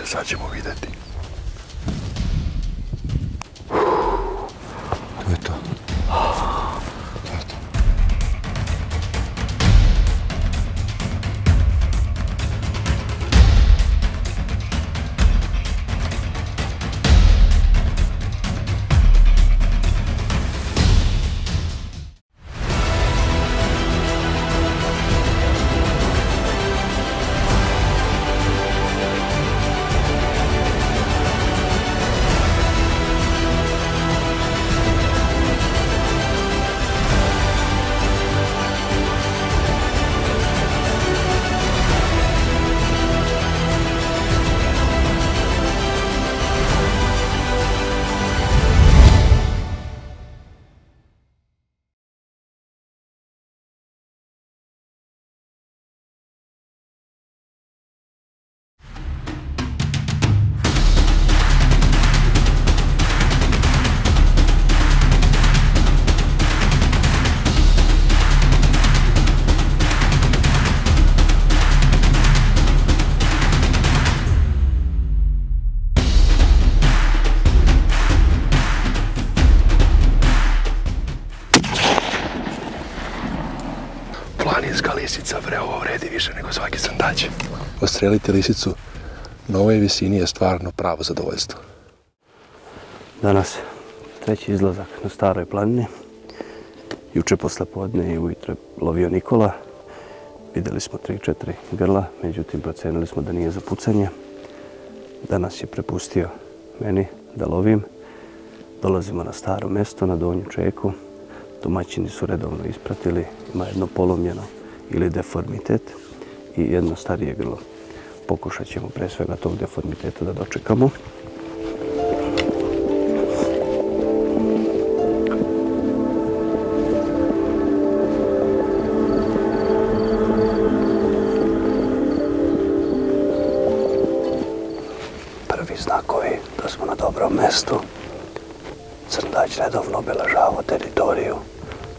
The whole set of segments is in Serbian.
Sad ćemo vidjeti. To je to. Planinska lisica, bre, ovo vredi više nego svaki srndač. Ostreliti lisicu na ovoj visini je stvarno pravo zadovoljstvo. Danas treći izlazak na Staroj planini. Juče posle podne i ujutro lovio Nikola. Vidjeli smo 3-4 grla, međutim procenili smo da nije za pucanje. Danas je prepustio meni da lovim. Dolazimo na staro mesto, na Donju Čeku. Domaćini su redovno ispratili, ima jedno polomljeno ili deformitet i jedno starije grlo. Pokušat ćemo pre svega tog deformiteta da dočekamo. Prvi znakovi da smo na dobrom mestu. Srndač redovno obeležava teritoriju,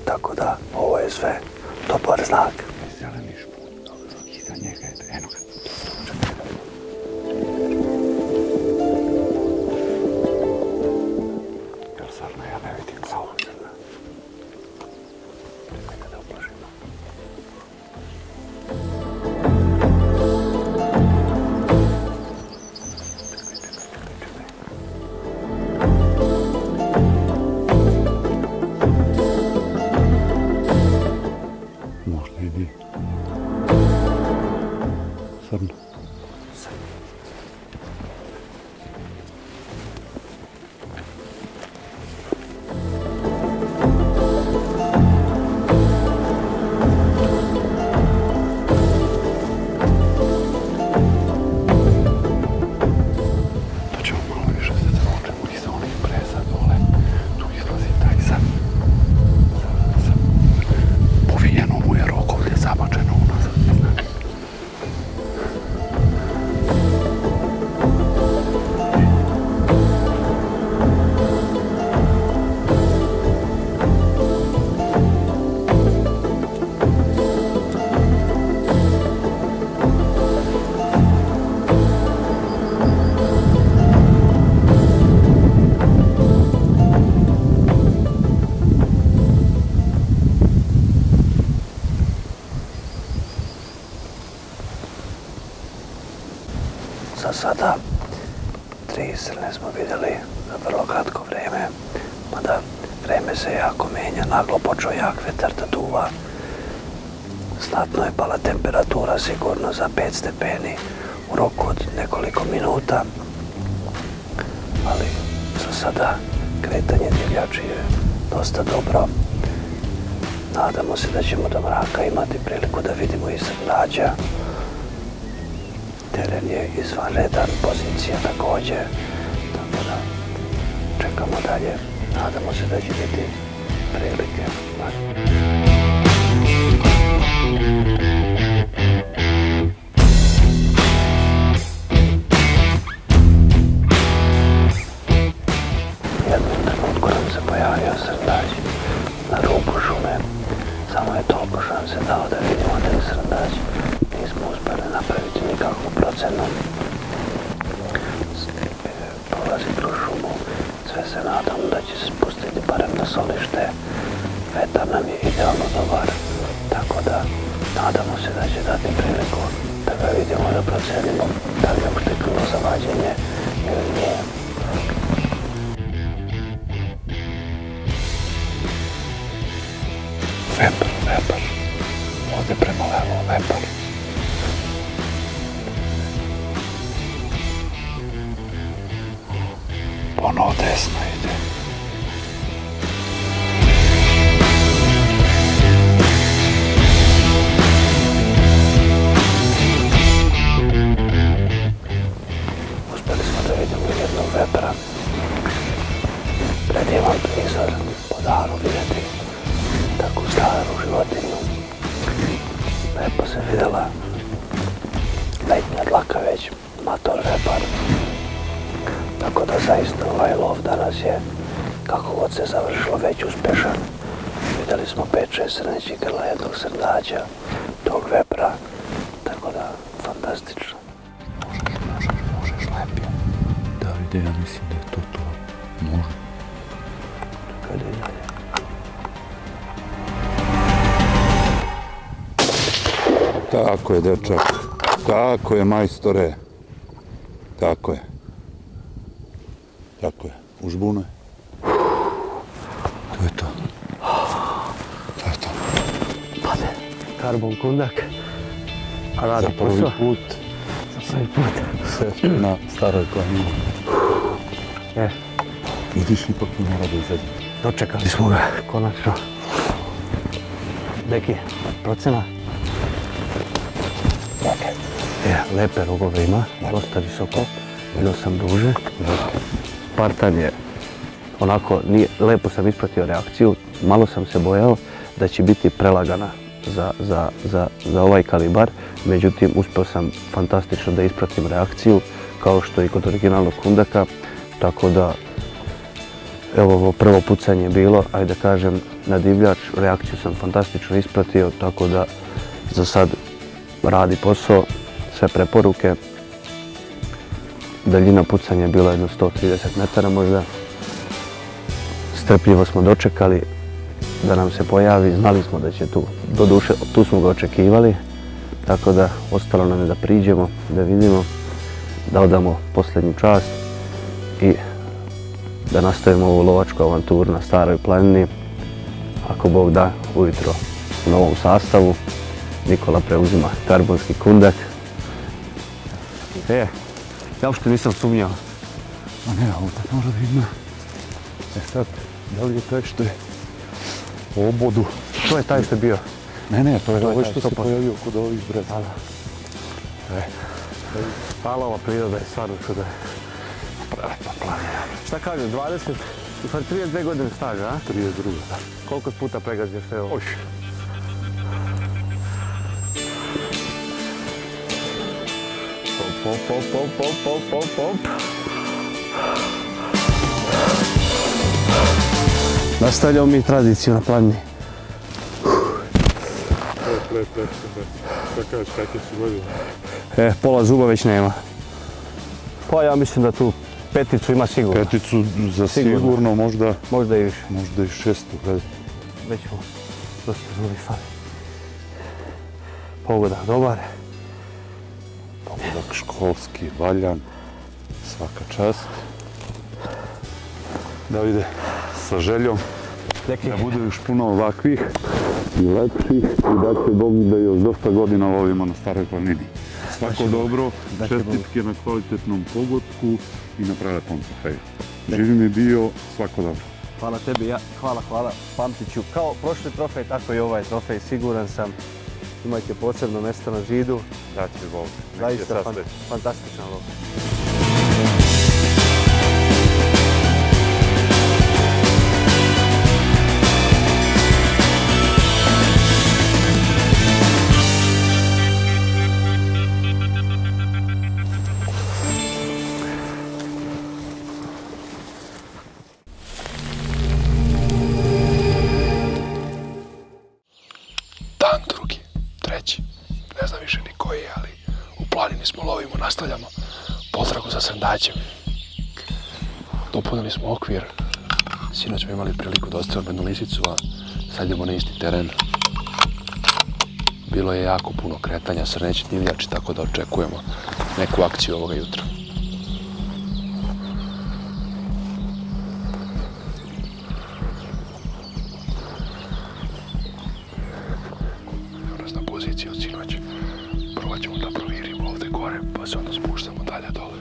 tako da ovo je sve dobar znak. Zeleni šput, iza njega je, eno ga. Jel sarna, ja ne vidim samo crna. Neka da uplažimo. Srna. To ćemo malo više se zavučemo iza onih preza dole. Tu izlazi taj sa povijeno mu je rokovlje zabačeno unazad. Za sada 3 srne smo vidjeli za vrlo kratko vreme, mada vreme se jako menja, naglo počeo jak vetar da duva. Znatno je pala temperatura, sigurno za 5 stepeni u roku od nekoliko minuta, ali za sada kretanje divljači je dosta dobro. Nadamo se da ćemo do mraka imati priliku da vidimo i srndađa. Teren je izvanredan, pozicija također, tako da čekamo dalje. Nadamo se da će biti prilike. U jednom trenutku nam se pojavio srndađ na rubu šume. Samo je toliko šanse dao da vidimo da je srndađ. Nismo uspjeli napraviti nikakvu procenu. šumu. Sve se nadam da će se spustiti barem na solište. Vetar nam je idealno dobar, tako da nadamo se da će dati priliku da ga vidimo, da procenimo da li je uopšte krivo za vađenje ili nije. Vepar. Ovdje prema levo, vepar. Ponovo desno ide. Uspjeli smo da vidimo jednog vepra. Predivan prizor, po daru vidjeti takvu staru životinju. Lepo se vidjela letnja dlaka već, mator vepar. Tako da zaista ovaj lov danas je, kako god se završilo, već uspješan. Vidjeli smo 5-6 srnećih grla, jednog srndaća, tog vepra, tako da fantastično. Možeš lepije. Davide, ja mislim da je to. Može. Kada je dalje? Tako je, dečak. Tako je, majstore. Tako je. Tako je. U žbunu je. To je to. To je to. Pade. Karbon kundak. A radi posao. Za prvi put. Sve na staroj planini. Vidiš, ipak mi mora da izađe. Dočekali smo ga, konačno. Deki, procena? Lepe rogove ima, dosta visoko. Vidio sam duže. Spartan je, onako, lepo sam ispratio reakciju. Malo sam se bojao da će biti prelagana za ovaj kalibar. Međutim, uspio sam fantastično da ispratim reakciju, kao što i kod originalnog kundaka. Tako da, evo, ovo prvo pucanje je bilo, ajde da kažem, na divljač. Reakciju sam fantastično ispratio, tako da za sad radi posao, sve preporuke. Daljina pucanja je bila jedno 130 metara možda. Strpljivo smo dočekali da nam se pojavi, znali smo da će tu, doduše tu smo ga očekivali, tako da ostalo nam je da priđemo, da vidimo, da odamo posljednju čast i da nastavimo ovu lovačku avanturu na Staroj planini. Ako Bog da, ujutro u novom sastavu. Nikola preuzima karbonski kundak. Ja uopšte nisam sumnjao. A ne, ovdje mora da ima. Sad, da li je taj što je u obodu? To je taj što je bio. Ne, to je ovaj što se pojavio kod ovih breza. Hvala, ova priroda je stvarno čudo. Prelepa planina. Šta kaže, 20, u stvari 32 godine staža, a? 32, da. Koliko puta pregazio sve ovo? Pop. Nastavljamo mi tradiciju na planini. Lep. Šta kažeš, kakve su godine? Pola zuba već nema. Pa ja mislim da tu peticu ima sigurno. Peticu za sigurno, možda i više. Možda i 600. Već ćemo dosta zubi fali. Pogoda dobar. Pogodak školski, valjan, svaka čast. Davide, sa željom da bude još puno ovakvih i lepših i da će Bog da još dosta godina lovimo na Staroj planini. Svako dobro, čestitke na kvalitetnom pogodku i na prelepom trofeju. Živi mi bio, svako dobro. Hvala tebi, hvala, pamtit ću. Kao prošli trofej, tako i ovaj trofej, siguran sam. Imajte posebno mjesto na zidu. Da će Bog. Zaista fantastičan lov. Dan drugi, treći, ne znam više ni koji, ali u planini smo, lovimo, nastavljamo potragu za srndaćem. Dopunili smo okvir. Sinoć smo imali priliku da ostavimo jednu lisicu, a sad idemo na isti teren. Bilo je jako puno kretanja, srneći divljači, tako da očekujemo neku akciju ovoga jutra. Evo nas na poziciji od sinoć. Provat ćemo da provjerimo ovdje gore, pa se onda spuštamo dalje dole.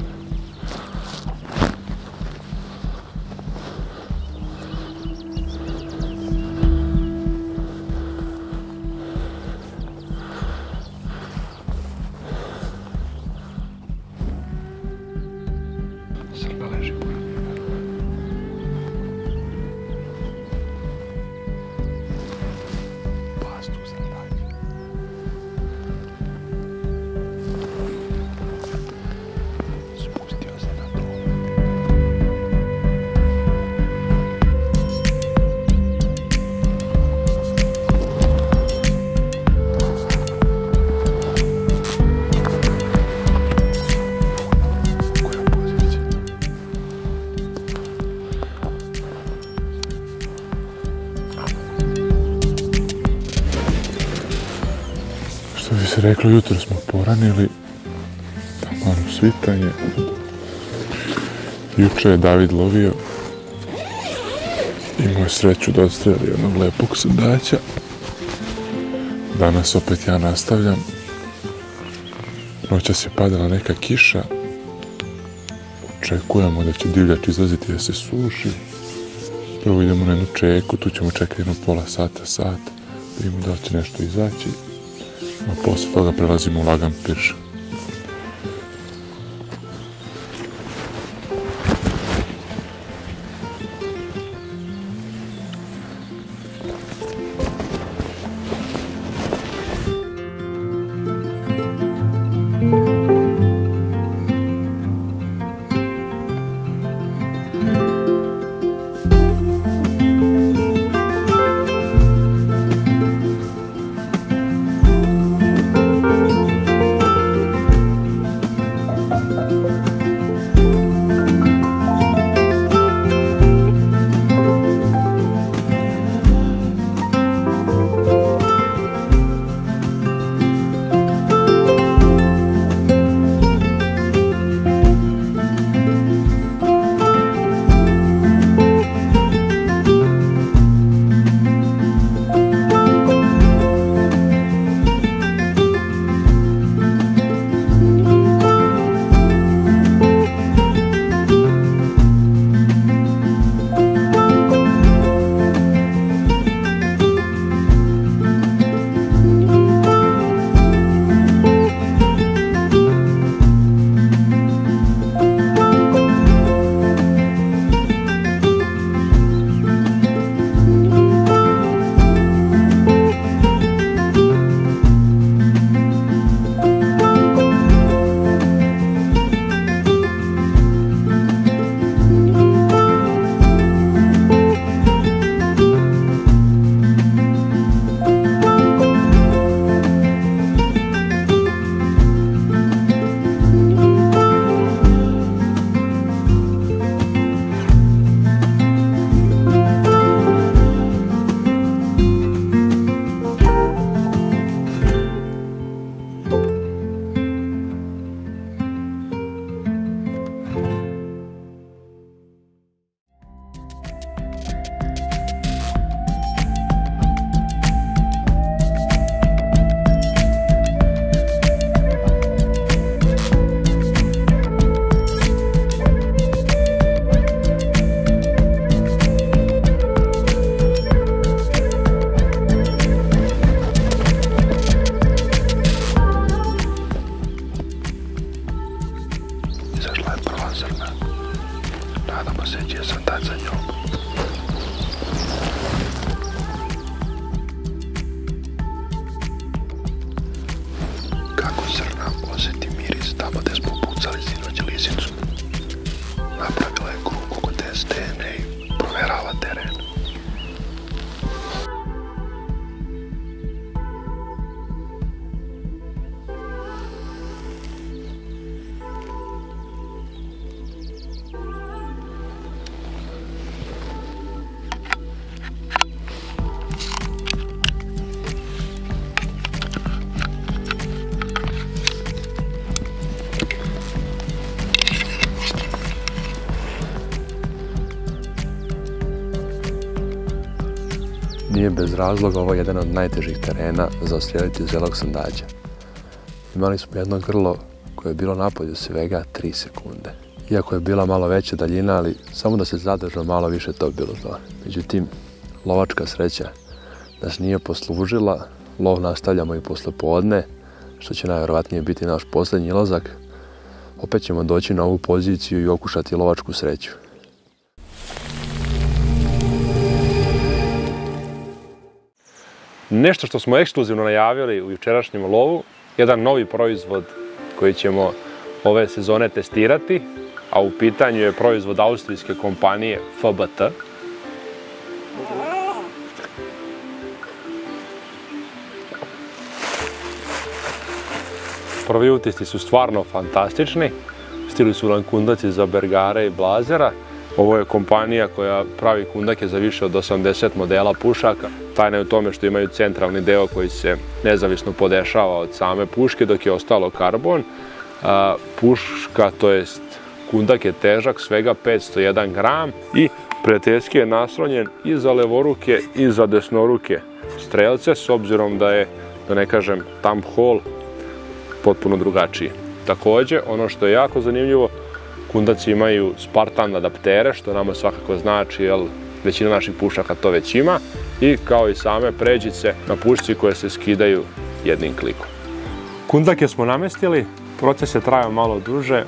Srba leži pored njega. Pas tu se nađe. Spustio se na to. Koja pozicija? Što bi se reklo, jutro smo poranili, taman u svitanje. Juče je David lovio, imao je sreću da odstreli jednog lepog srdaća. Danas opet ja nastavljam. Noćas je padala neka kiša. Očekujemo da će divljač izlaziti da se suši. Prvo idemo na jednu čeku, tu ćemo čekati jedno pola sata, sat, da vidimo da li će nešto izaći. A posle toga prelazimo u lagan pirš. Nije bez razloga ovo jedan od najtežih terena za oslijediti uz zelog sandađa. Imali smo jedno grlo koje je bilo napolju svega 3 sekunde. Iako je bila malo veća daljina, ali samo da se zadržao malo više, to bi bilo to. Međutim, lovačka sreća nas nije poslužila, lov nastavljamo i posle podne, što će najvjerovatnije biti naš posljednji izlazak. Opet ćemo doći na ovu poziciju i okušati lovačku sreću. Nešto što smo ekskluzivno najavili u jučerašnjem lovu, jedan novi proizvod koji ćemo ove sezone testirati, a u pitanju je proizvod austrijske kompanije FBT. Prvi utisci su stvarno fantastični. Stigli su nam kundaci za bergare i blazera. Ovo je kompanija koja pravi kundake za više od 80 modela pušaka. Tajna je u tome što imaju centralni deo koji se nezavisno podešava od same puške, dok je ostalo karbon. Puška, to jest kundak, je težak svega 501 gram i prijateljski je naslonjen i za levoruke i za desnoruke strelce, s obzirom da je, da ne kažem, thumb hole potpuno drugačiji. Također, ono što je jako zanimljivo, kundaci imaju Spartan adaptere, što nama svakako znači, jer većina naših pušaka to već ima, i kao i same pređice na pušci koje se skidaju jednim klikom. Kundake smo namestili, proces je trajao malo duže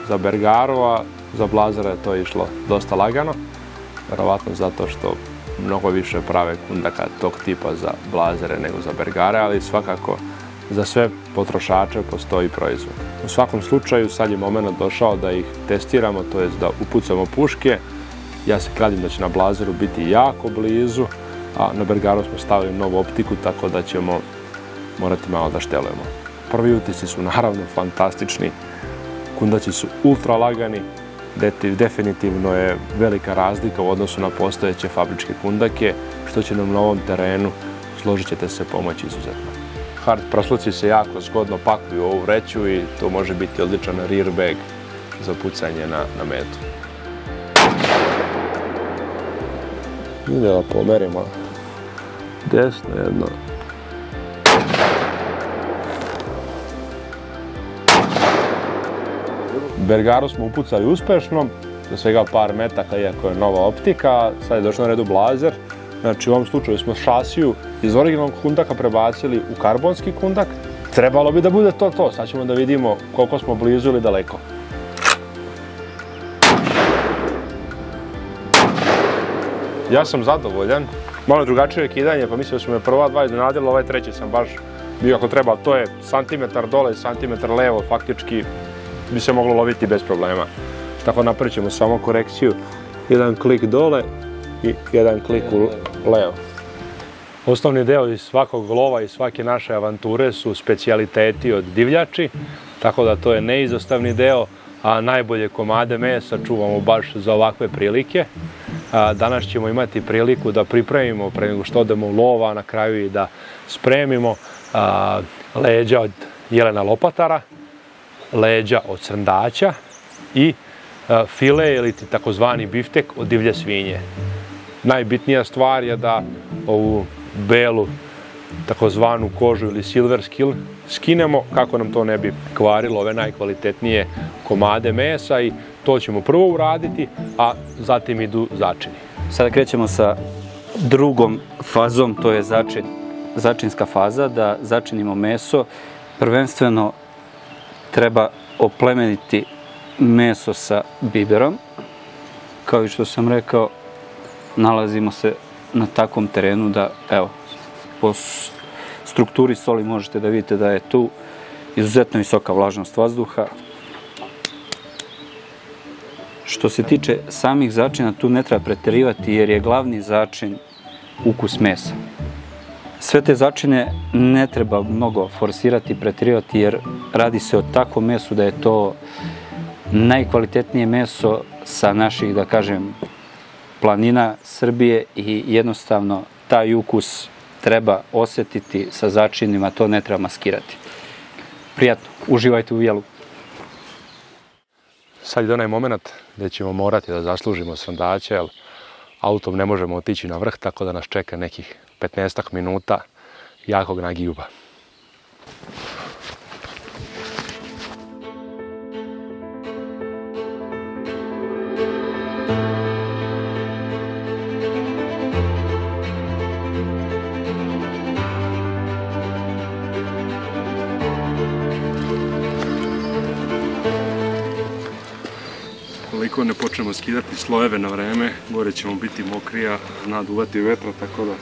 za bergaru, a za blazera je to išlo dosta lagano, verovatno zato što mnogo više prave kundaka tog tipa za blazere nego za bergare, ali svakako za sve potrošače postoji proizvod. U svakom slučaju, sad je moment došao da ih testiramo, to jest da upucamo puške. Ja se kladim da će na blazeru biti jako blizu, a na bergaru smo stavili novu optiku, tako da ćemo morati malo da štelujemo. Prvi utisci su naravno fantastični, kundaci su ultra lagani, definitivno je velika razlika u odnosu na postojeće fabričke kundake, što će nam na ovom terenu, složit ćete se, pomoći izuzetno. Hard prasluci se jako zgodno pakuju u ovu vreću i to može biti odličan rear bag za pucanje na metu. Ide da pomerimo desno jedno. Bergaru smo upucali uspešno, za svega par metaka, iako je nova optika. Sad je došao na redu blazer. Znači, u ovom slučaju smo šasiju iz originalnog kundaka prebacili u karbonski kundak. Trebalo bi da bude to. Sad ćemo da vidimo koliko smo blizu ili daleko. Ja sam zadovoljan. Malo drugačije kidanje, pa mislim da su me prva dva iznenadila, ovaj treći sam baš bio ako treba. To je santimetar dole, santimetar levo, faktički bi se moglo loviti bez problema. Tako napravit ćemo samo korekciju. Jedan klik dole i jedan klik u levo. Osnovni deo iz svakog lova i svake naše avanture su specijaliteti od divljači, tako da to je neizostavni deo, a najbolje komade mesa čuvamo baš za ovakve prilike. Danas ćemo imati priliku da pripremimo pre nego što odemo u lova, a na kraju i da spremimo leđa od jelena lopatara, leđa od srndaća i file ili takozvani biftek od divlje svinje. Najbitnija stvar je da ovu belu takozvanu kožu ili silver skin skinemo kako nam to ne bi kvarilo ove najkvalitetnije komade mesa, i to ćemo prvo uraditi, a zatim idu začini. Sada krećemo sa drugom fazom, to je začinska faza, da začinimo meso. Prvenstveno treba oplemeniti meso sa biberom. Kao i što sam rekao, nalazimo se na takvom terenu da, evo, po strukturi soli možete da vidite da je tu izuzetno visoka vlažnost vazduha. Što se tiče samih začina, tu ne treba preterivati jer je glavni začin ukus mesa. Sve te začine ne treba mnogo forsirati i preterivati jer radi se o takvom mesu da je to najkvalitetnije meso sa naših, da kažem, planina Srbije i jednostavno taj ukus treba osjetiti sa začinima, to ne treba maskirati. Prijatno, uživajte u jelu. Sad je onaj moment gdje ćemo morati da zaslužimo srndaće, jer autom ne možemo otići na vrh, tako da nas čeka nekih 15 minuta jakog nagijuba. Koliko ne počnemo skidati slojeve na vreme, gore ćemo biti mokrija, zna duvati vetra, tako da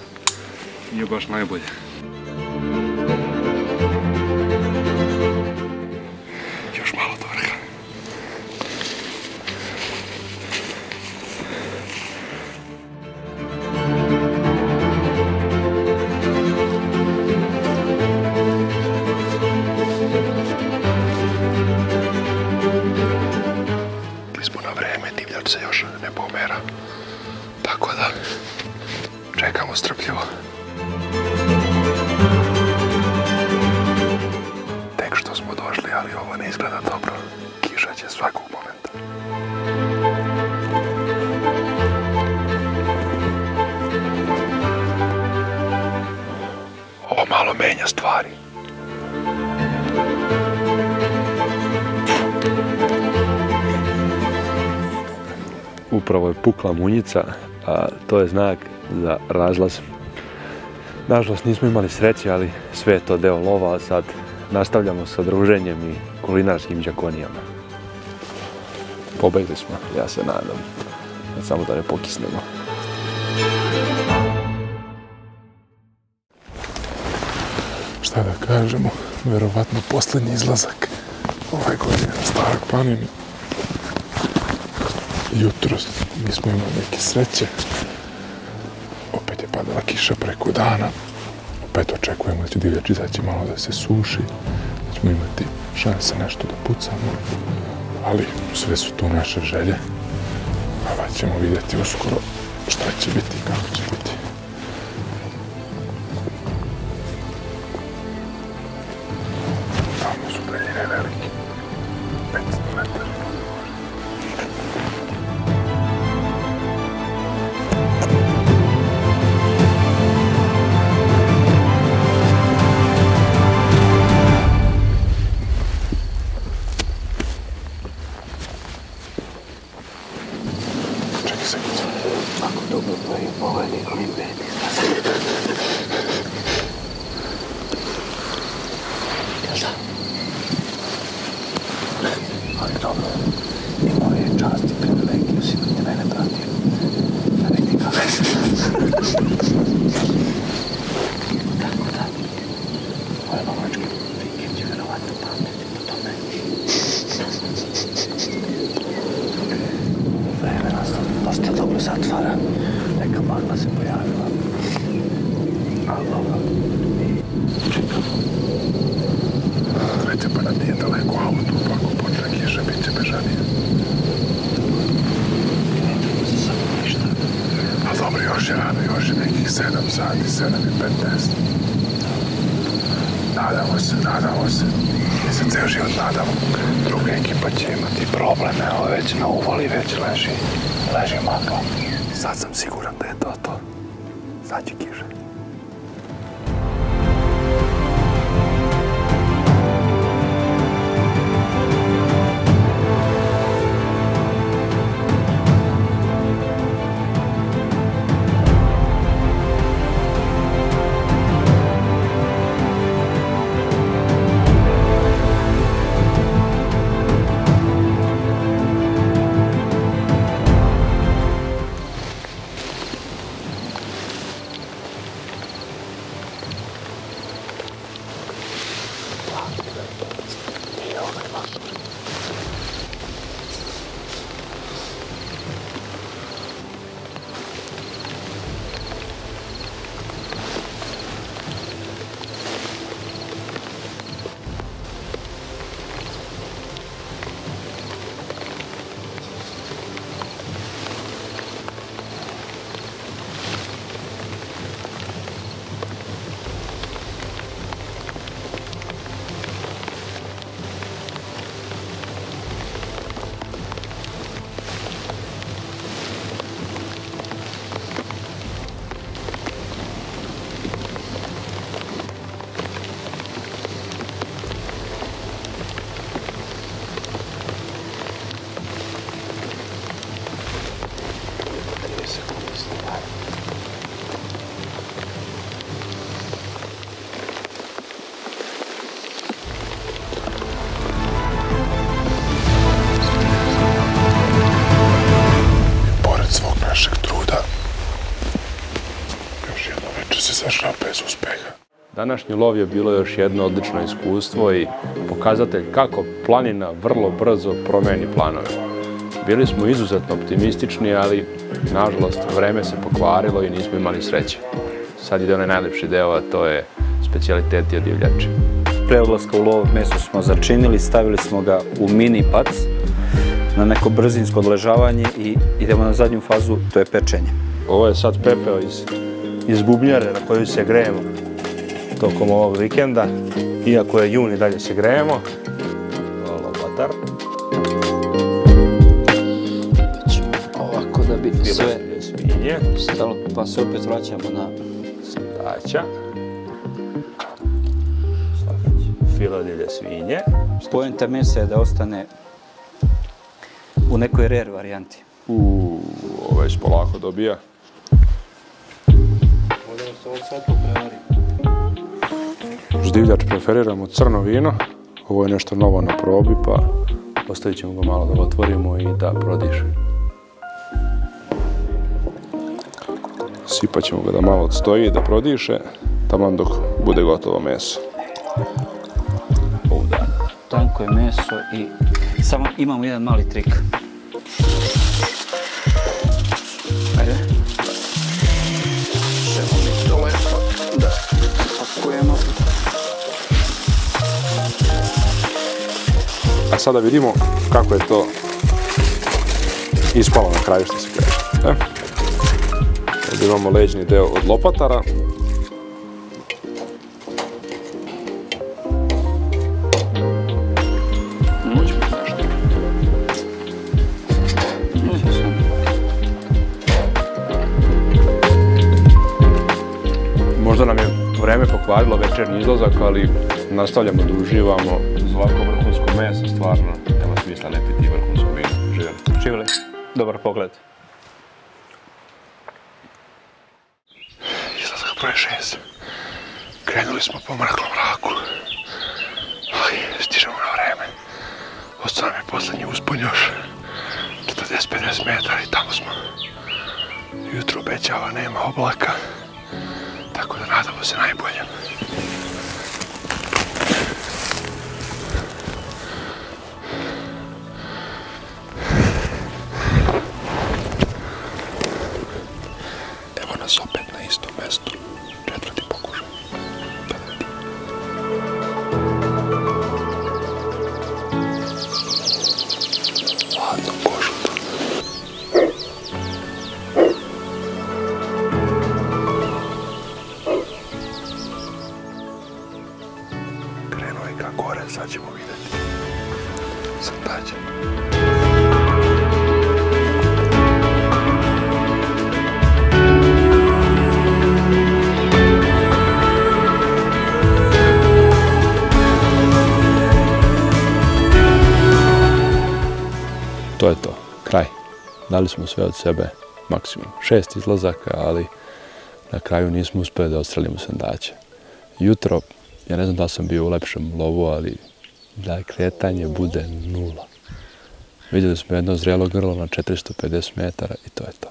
nije baš najbolje. Još malo do vrha. Se još ne pomera, tako da čekamo strpljivo. Tek što smo došli, ali ovo ne izgleda dobro. Kiša će svakog momenta. Ovo malo menja stvari. Upravo je pukla munjica, a to je znak za razlaz. Nažalost nismo imali sreće, ali sve je to deo lova, a sad nastavljamo sa druženjem i kulinarskim đakonijama. Pobegli smo, ja se nadam, samo da ne pokisnemo. Šta da kažemo, verovatno posljednji izlazak ove godine na Staroj planini. Jutros nismo imali neke sreće, opet je padala kiša preko dana, opet očekujemo da će divljač izaći malo da se suši, da ćemo imati šanse nešto da pucamo, ali sve su to naše želje, a ćemo vidjeti uskoro šta će biti i kako će biti. Tamo su daljine velike, 500 metara. Ali dobro, imao je čast i privilegiju si da mene pratio. Da ne nikak veze. Tako da, ovaj lovački vikend će verovatno pamtiti po tome. Vreme nas dosta dobro zatvara. Neka magla se pojavila. Ali dobro, i čekamo. Sreće pa nam nije daleko auto, pa ako počne kiša, bit će bežanije. Ne treba se samo ništa. A dobro, još je rano, još je nekih 7 sati, 7:15. Nadamo se. Mi se ceo život nadamo. Druga ekipa će imati probleme, ovo već na uvali, već leži magla. Sad sam siguran da je to. Sad će kiša. završava bez uspeha. Današnji lov je bilo još jedno odlično iskustvo i pokazatelj kako planina vrlo brzo promeni planove. Bili smo izuzetno optimistični, ali nažalost vreme se pokvarilo i nismo imali sreće. Sad ide onaj najlepši deo, a to je specijaliteti od divljači. Pre odlaska u lov meso smo začinili, stavili smo ga u mini pac na neko brzinsko odležavanje i idemo na zadnju fazu, to je pečenje. Ovo je sad pepeo iz bubnjare na koju se grejemo tokom ovog vikenda. Iako je jun i dalje se grejemo. Lobatar. Ovako da bi sve svinje stalo, pa se opet vraćamo na sandaća. Filo divlje svinje. Poenta mesa je da ostane u nekoj rare varijanti. Ovo već polako dobija. Možemo se ovo svetlo prevariti. Divljač preferiramo crno vino. Ovo je nešto novo na probi, pa ostavit ćemo ga malo da ga otvorimo i da prodiše. Sipat ćemo ga da malo odstoji i da prodiše, taman dok bude gotovo meso. Tanko je meso i samo imamo jedan mali trik. Ajde. Ćemo mi to lepo da pakujemo. A sada vidimo kako je to ispalo na kraju, što se kaže. Ovdje imamo leđni deo od lopatara. Možda nam je vreme pokvarilo večernji izlazak, ali nastavljamo da uživamo. Za ovako vrhunsko meso stvarno nema smisla ne piti vrhunsko vino. Živjeli. Živjeli. Dobar pogled. Izlazak broj 6. Krenuli smo po mrklom mraku. Ali stižemo na vreme. Ostao nam je poslednji uspon još 40-50 metara i tamo smo. Jutro obećava, nema oblaka. Tako da nadamo se najbolje. Evo nas opet na istom mestu. 4. pokušaj. Ladno kožuto. Krenuo je ka gore, sad ćemo vidjeti. Sandađe. To je to, kraj. Dali smo sve od sebe, maksimum 6 izlazaka, ali na kraju nismo uspeli da odstrelimo sandaće. Jutro, ja ne znam da sam bio u lepšem lovu, ali da kretanje bude 0. Vidjeli smo jedno zrelo grlo na 450 metara i to je to.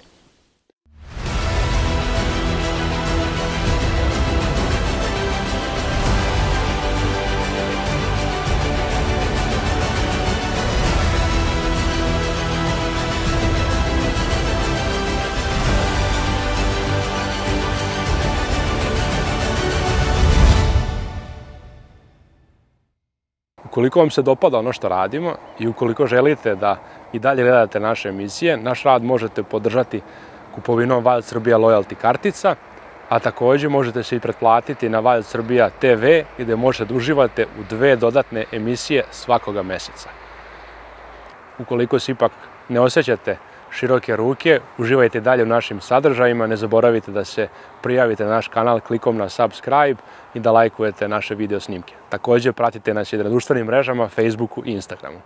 Ukoliko vam se dopada ono što radimo i ukoliko želite da i dalje gledate naše emisije, naš rad možete podržati kupovinom Wild Srbija Loyalty kartica, a također možete se i pretplatiti na Wild Srbija TV gdje možete da uživate u 2 dodatne emisije svakoga meseca. Ukoliko se ipak ne osjećate široke ruke, uživajte dalje u našim sadržajima, ne zaboravite da se prijavite na naš kanal klikom na subscribe i da lajkujete naše video snimke. Također pratite nas i na društvenim mrežama, Facebooku i Instagramu.